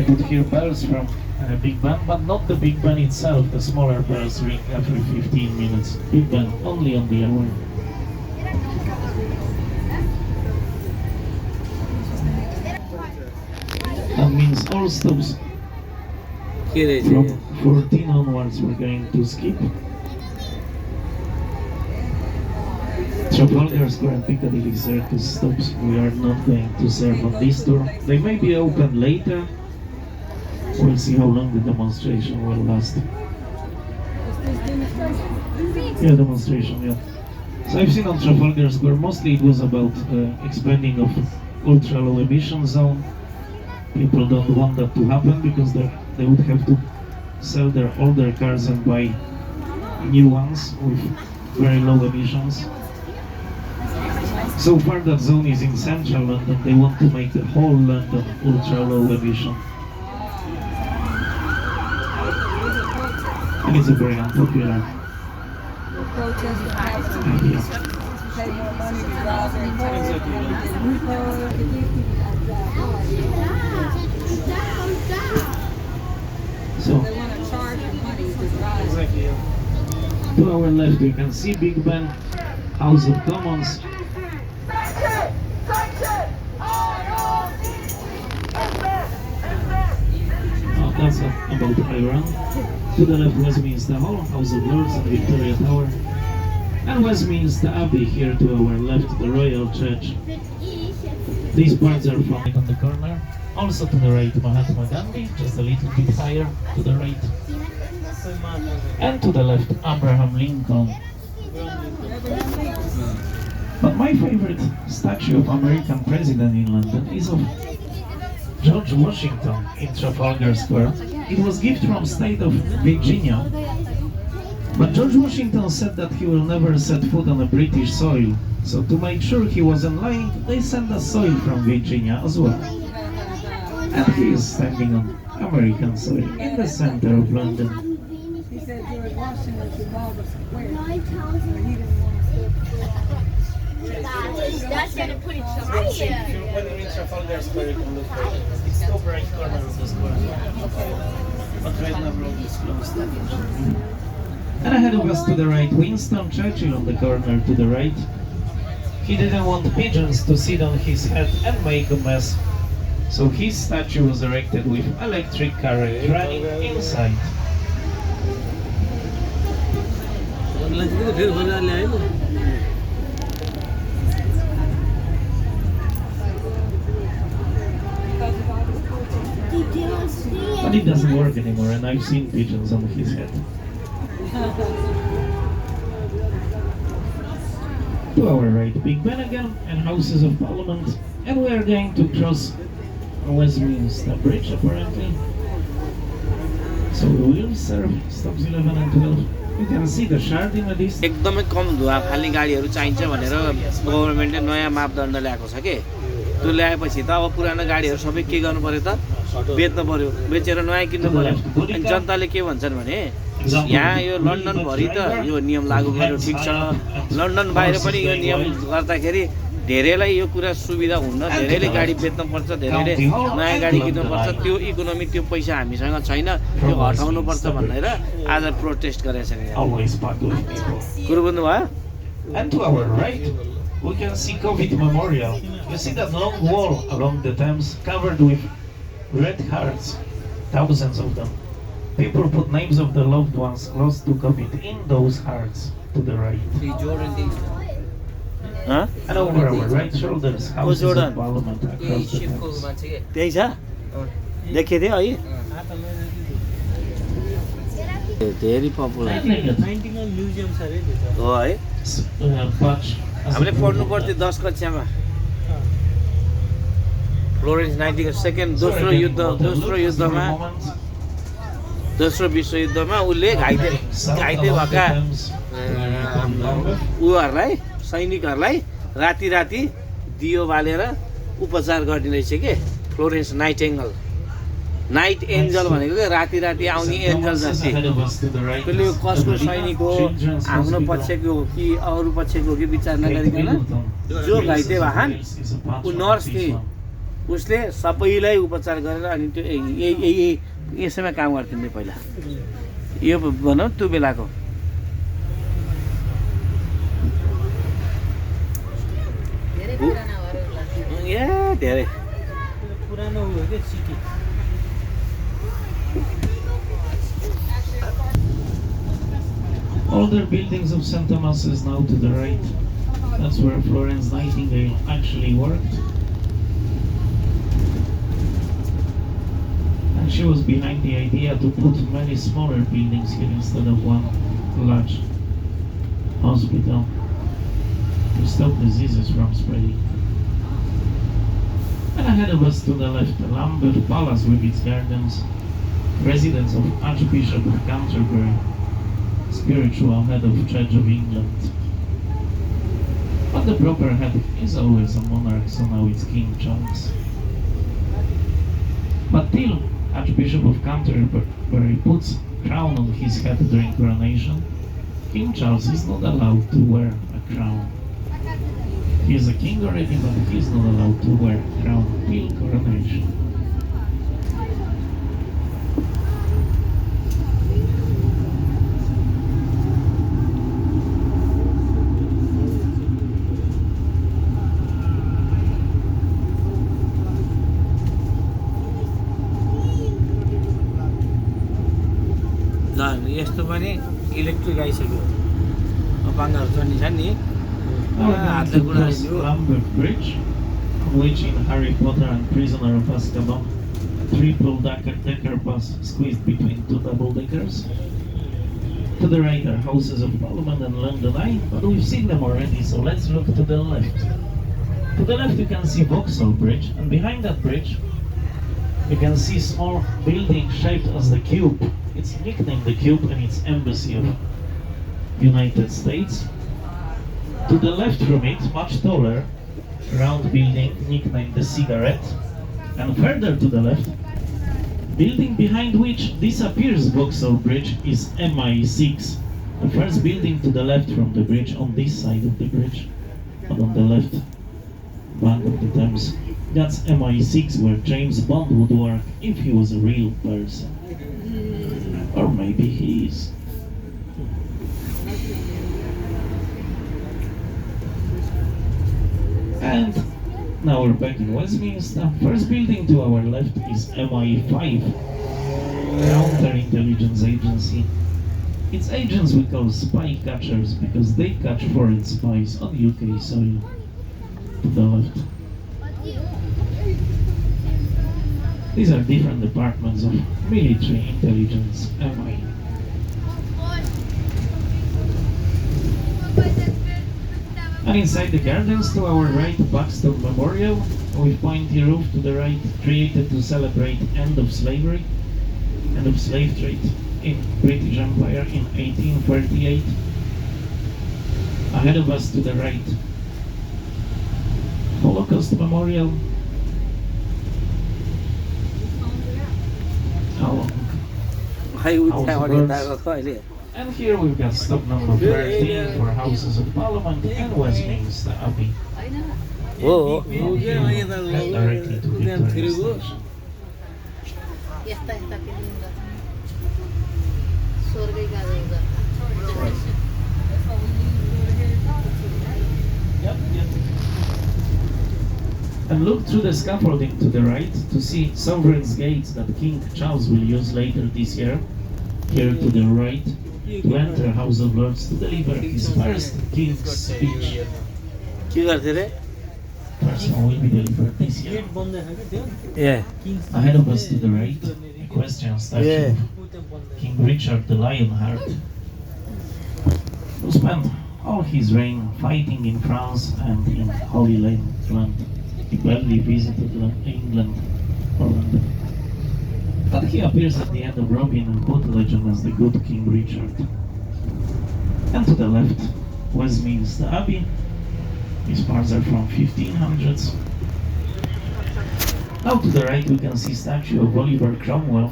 You could hear bells from Big Ben, but not the Big Ben itself. The smaller bells ring every 15 minutes. Big Ben only on the hour. That means all stops from 14 onwards we're going to skip. Trafalgar Square and Piccadilly Circus stops we are not going to serve on this tour. They may be open later. We'll see how long the demonstration will last. Yeah, demonstration, yeah. So I've seen on Trafalgar Square, mostly it was about expanding of ultra-low emission zone. People don't want that to happen because they would have to sell their older cars and buy new ones with very low emissions. So far that zone is in central London. They want to make the whole London ultra-low emission. And it's a very unpopular idea. So, to our left we can see Big Ben, House of Commons. Oh, that's about Iran. To the left, Westminster Hall, House of Lords and Victoria Tower. And Westminster Abbey here to our left, the Royal Church. These parts are found on the corner. Also to the right, Mahatma Gandhi, just a little bit higher to the right. And to the left, Abraham Lincoln. But my favorite statue of American president in London is of George Washington in Trafalgar Square. It was a gift from state of Virginia. But George Washington said that he will never set foot on a British soil. So to make sure he wasn't lying, they sent us soil from Virginia as well. And he is standing on American soil in the center of London. He said George Washington should build a square. He didn't want to That's gonna put it somewhere. When you reach Trafalgar Square, you can look for it. It's the upper right corner of the square. But right now road is closed. And ahead of us to the right, Winston Churchill on the corner to the right. He didn't want pigeons to sit on his head and make a mess. So his statue was erected with electric carriage running inside. But it doesn't work anymore, and I've seen pigeons on his head. To our right, Big Ben again, and Houses of Parliament. And we are going to cross Westminster Bridge, apparently. So we will serve stops 11 and 12. You can see the Shard in the distance. एकदमै कम धुवा फाल्ने गाडीहरू चाहिन्छ भनेर गभर्नमेन्टले नयाँ मापदण्ड ल्याएको छ के त्यो ल्याएपछि त अब पुरानो गाडीहरू सबै के गर्नु पर्यो त बेच्नु पर्यो बेचेर नयाँ किन्नु पर्यो अनि जनताले के भन्छन् भने यहाँ यो लन्डन भरि त यो नियम लागू गर्नु ठिक छ लन्डन बाहिर पनि यो नियम गर्दाखेरि धेरैलाई यो कुरा सुविधा हुन्न धेरैले गाडी बेच्नु पर्छ धेरैले नयाँ गाडी किन्नु पर्छ त्यो इकोनोमिक त्यो पैसा हामीसँग छैन त्यो हटाउनु पर्छ भनेर आज प्रोटेस्ट गरेछ नि कुरो बुझ्नु भयो And to our right, we can see COVID Memorial. You see that long wall along the Thames covered with red hearts, thousands of them. People put names of the loved ones lost to COVID in those hearts to the right. Huh? And over our right shoulders, Houses of Parliament across the Thames. त्यही छ देखे थियो है धेरै popular हो है हामीले पढ्नु पर्थ्यो 10 कक्षामा फ्लोरेन्स नाइटिङ्गेल सेकेन्ड दोस्रो विश्वयुद्धमा उसले घाइते भएका उहरूलाई सैनिकहरूलाई राति राति दियो बालेर उपचार गर्ने रहेछ के फ्लोरेन्स नाइटिङ्गेल नाइट एन्जल भनेको के राति राति आउने एन्जल जस्तै त्यसले कसको सैनिक हो आफ्नो पक्षको हो कि अरू पक्षको हो कि विचार नगरिकन जो घाइते भएन ऊ नर्स थिए उसले सबैलाई उपचार गरेर अनि त्यो यही यसैमा काम गर्थ्यो नि पहिला यो भनौँ त्यो बेलाको ए धेरै पुरानो उयो के city Older buildings of St. Thomas is now to the right. That's where Florence Nightingale actually worked. And she was behind the idea to put many smaller buildings here instead of one large hospital to stop diseases from spreading. And ahead of us to the left, Lambeth Palace with its gardens, residence of Archbishop of Canterbury, spiritual head of Church of England. But the proper head is always a monarch, so now it's King Charles. But till Archbishop of Canterbury puts crown on his head during coronation, King Charles is not allowed to wear a crown. He is a king already, but he is not allowed to wear a crown till coronation. यस्तो पनि electric आइसक्यो अपाङ्गहरू चढ्ने छ नि हातले To cross Lambeth Bridge, on which in Harry Potter and Prisoner of Azkaban, a triple-decker bus squeezed between two double-deckers. To the right are Houses of Parliament and London Eye, but we've seen them already, so let's look to the left. To the left you can see Vauxhall Bridge, and behind that bridge you can see small building shaped as the Cube. It's nicknamed the Cube and it's Embassy of United States. To the left from it, much taller, round building nicknamed the Cigarette. And further to the left, building behind which disappears Vauxhall Bridge is MI6. The first building to the left from the bridge, on this side of the bridge, and on the left bank of the Thames. That's MI6, where James Bond would work if he was a real person. Or maybe he is. And now we're back in Westminster. First building to our left is MI5, Counterintelligence Agency. Its agents we call spy catchers because they catch foreign spies on UK soil. To the left. These are different departments of military intelligence, MI. And inside the gardens to our right, Buxton Memorial, with pointy roof to the right, created to celebrate end of slavery, end of slave trade in British Empire in 1838. Ahead of us to the right, Holocaust Memorial. And here we've got stop number 13 for Houses of Parliament and Westminster Abbey. हो Head directly to Victoria Station. यस्ता यस्ता के दिन गर्छ स्वर्गै गाजल गर्छ And look through the scaffolding to the right to see Sovereign's Gates that King Charles will use later this year. Here to the right, to enter House of Lords to deliver his first King's speech. के गर्थे रे First one will be delivered this year. Gate बन्द छ के त्यो ए Ahead of us to the right, a question statue of King Richard the Lionheart, who spent all his reign fighting in France and in Holy Land. He barely visited England or London. But he appears at the end of Robin Hood legend as the good King Richard. And to the left, Westminster Abbey. These parts are from 1500s. Now to the right we can see statue of Oliver Cromwell,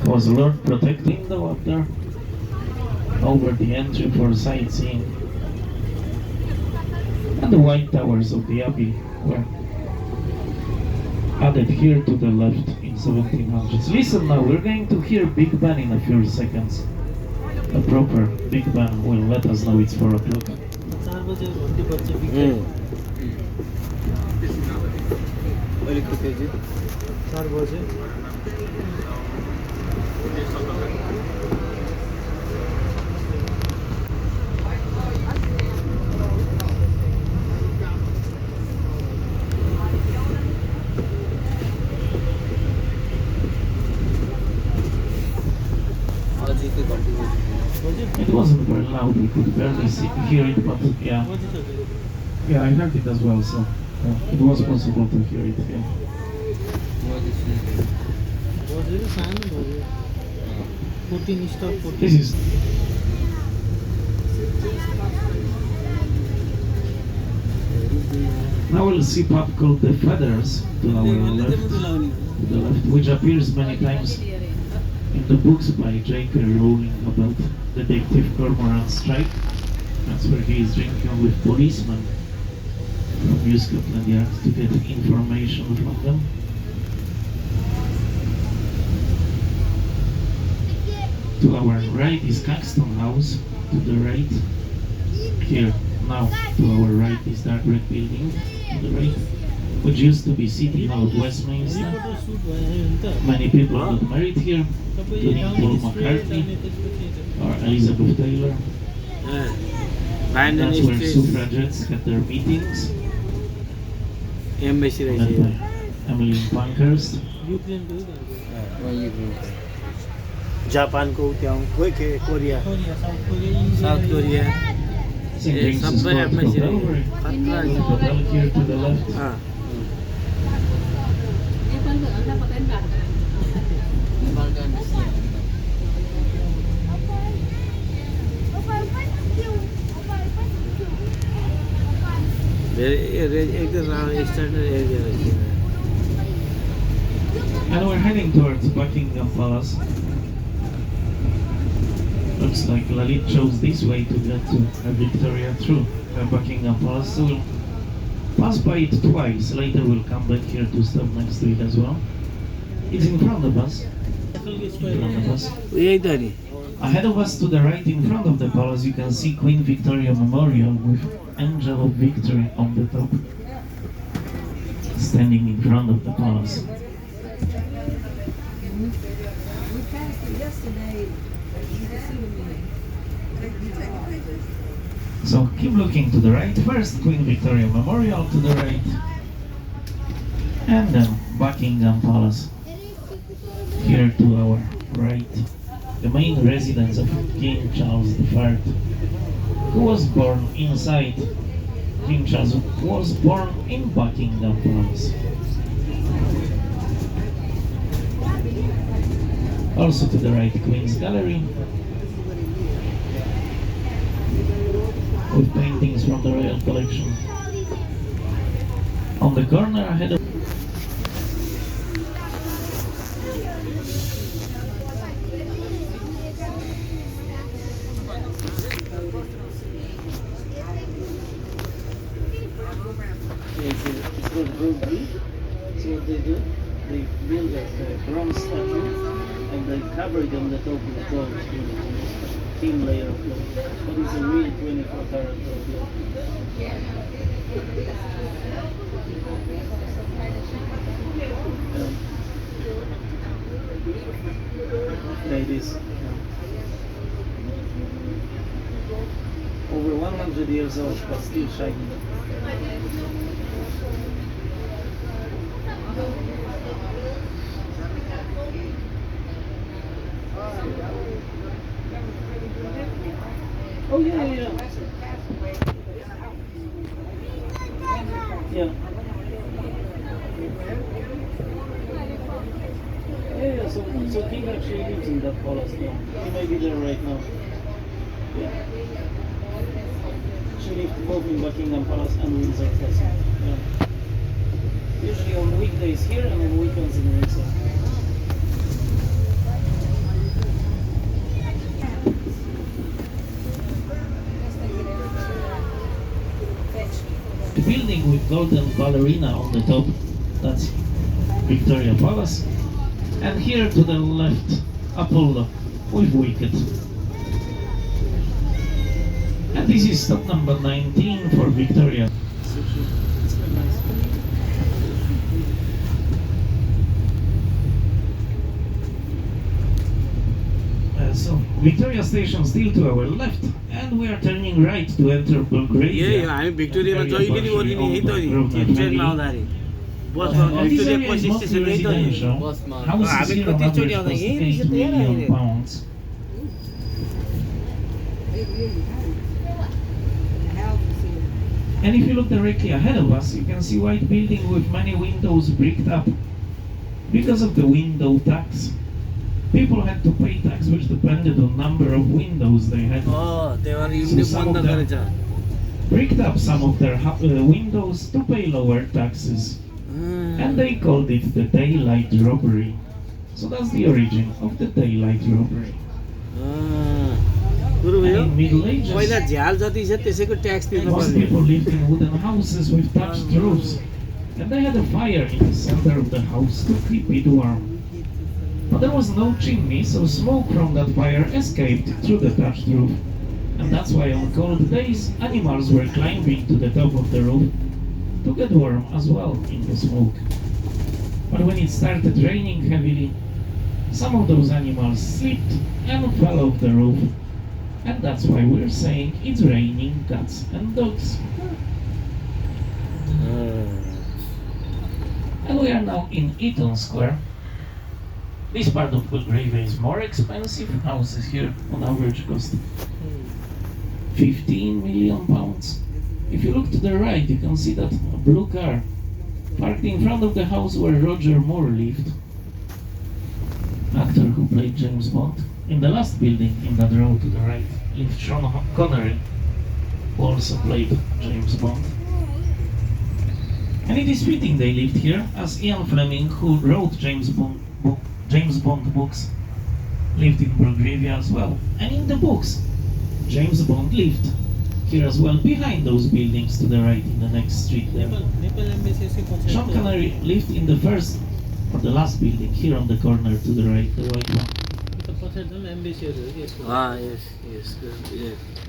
who was Lord protecting the water over the entry for sightseeing. And the white towers of the Abbey, where added here to the left in 1700s. Listen now, we're going to hear Big Ben in a few seconds. A proper Big Ben will let us know it's 4 o'clock. 4 बजे घन्टी बज्छ अहिले कति बजे 4 बजे It wasn't very loud, we could barely hear it, but yeah. Yeah, I heard it as well, so it was possible to hear it. Yeah. बजेर सानो बज्यो 14 स्टप 14 This is now we'll see pub called the Feathers to our left, which appears many times in the books by J.K. Rowling about Detective Cormoran Strike. That's where he is drinking with policemen from New Scotland Yard to get information from them. To our right is Caxton House, to the right. Here, now, to our right is that red building, to the right, which used to be City Hall of Westminster. Many people got married here, including Paul McCartney or Elizabeth Taylor. That's where suffragettes had their meetings. Embassy Led by Emmeline Pankhurst. जापानको त्यहाँ Korea South Korea. St. James's Subway Court embassy Hotel, hotel here to the left. And we're heading towards Buckingham Palace. Looks like Lalit chose this way to get to Victoria through Buckingham Palace. So we'll pass by it twice. Later we'll come back here to stop next to it as well. It's in front of us. In front of us. Ahead of us to the right in front of the palace you can see Queen Victoria Memorial with Angel of Victory on the top. Standing in front of the palace. We passed it yesterday. You can see the meeting. So keep looking to the right. First Queen Victoria Memorial to the right. And then Buckingham Palace. Here to our right. The main residence of King Charles III, who was born inside. King Charles was born in Buckingham Palace. Also to the right, Queen's Gallery, with paintings from the Royal Collection. On the corner ahead of so what they do, they build a bronze statue and they cover it on the top with gold, thin layer of gold. But it's a real 24-karat gold. Yeah, it is. Over 100 years old, but still shiny. Oh yeah. Yeah. Yeah, so King actually lives in that palace now. He may be there right now. Yeah. She lived both in Buckingham Palace and Windsor Castle. Yeah. Usually on weekdays here and on weekends in Windsor. The building with golden ballerina on the top, that's Victoria Palace. And here to the left, Apollo with wicket. And this is stop number 19 for Victoria. So Victoria Station still to our left, and we are turning right to enter Bulgaria. हामी भिक्टोरियामा जहिले पनि ओर्लिने यही त नि ट्रेनमा आउँदाखेरि बसमा This Victoria area is बस mostly स्टेसन यही त नि residential. बसमा Houses हामी here on कति चोटि average आउँदा cost यही 8 रहेछ त हेर million hair. pounds. It really has. The houses here. And if you look directly ahead of us, you can see white building with many windows bricked up. Because of the window tax, people had to pay tax which depended on number of windows they had. त्यही भएर unit बन्द गरेछ Bricked up some of their windows to pay lower taxes. And they called it the daylight robbery. So that's the origin of the daylight robbery. कुरो And भयो in Middle Ages, पहिला झ्याल जति छ त्यसैको ट्याक्स तिर्नु most पर्ने people lived in wooden houses with thatched roofs. And they had a fire in the center of the house to keep it warm. But there was no chimney, so smoke from that fire escaped through the thatched roof. And that's why on cold days, animals were climbing to the top of the roof to get warm as well in the smoke. But when it started raining heavily, some of those animals slipped and fell off the roof. And that's why we're saying it's raining cats and dogs. And we are now in Eaton Square. This part of Belgravia is more expensive. Houses here on average cost 15 million pounds. If you look to the right, you can see that blue car parked in front of the house where Roger Moore lived, actor who played James Bond. In the last building in that row to the right lived Sean Connery, who also played James Bond. And it is fitting they lived here, as Ian Fleming, who wrote James Bond books, lived in Belgravia as well. And in the books, James Bond lived here as well, behind those buildings to the right in the next street there. Nepal एम्बेसीको पछाडि Sean Connery lived in the first or the last building here on the corner to the right, the white one. त पछाडि जुन एम्बेसीहरू हो यसको yes yes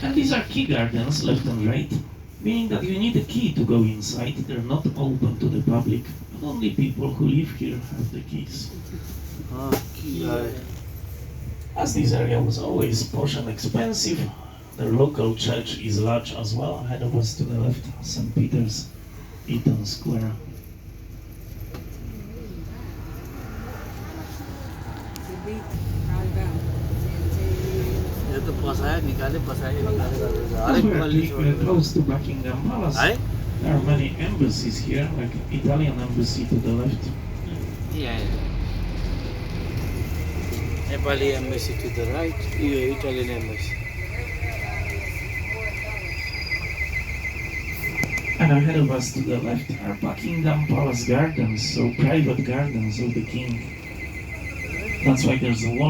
And these are key gardens left and right, meaning that you need a key to go inside. They're not open to the public, and only people who live here have the keys. As this area was always posh and expensive, the local church is large as well. Ahead of us to the left, St. Peter's, Eaton Square. The beach, right about. यो त पसायो निकाल्यो As हरेक we are गल्ली close to Buckingham Palace, है there are many embassies here, like Italian embassy to the left. यहाँ Nepali embassy to the right यो Italian embassy And ahead of us to the left are Buckingham Palace gardens, so private gardens of the king. That's why there's a wall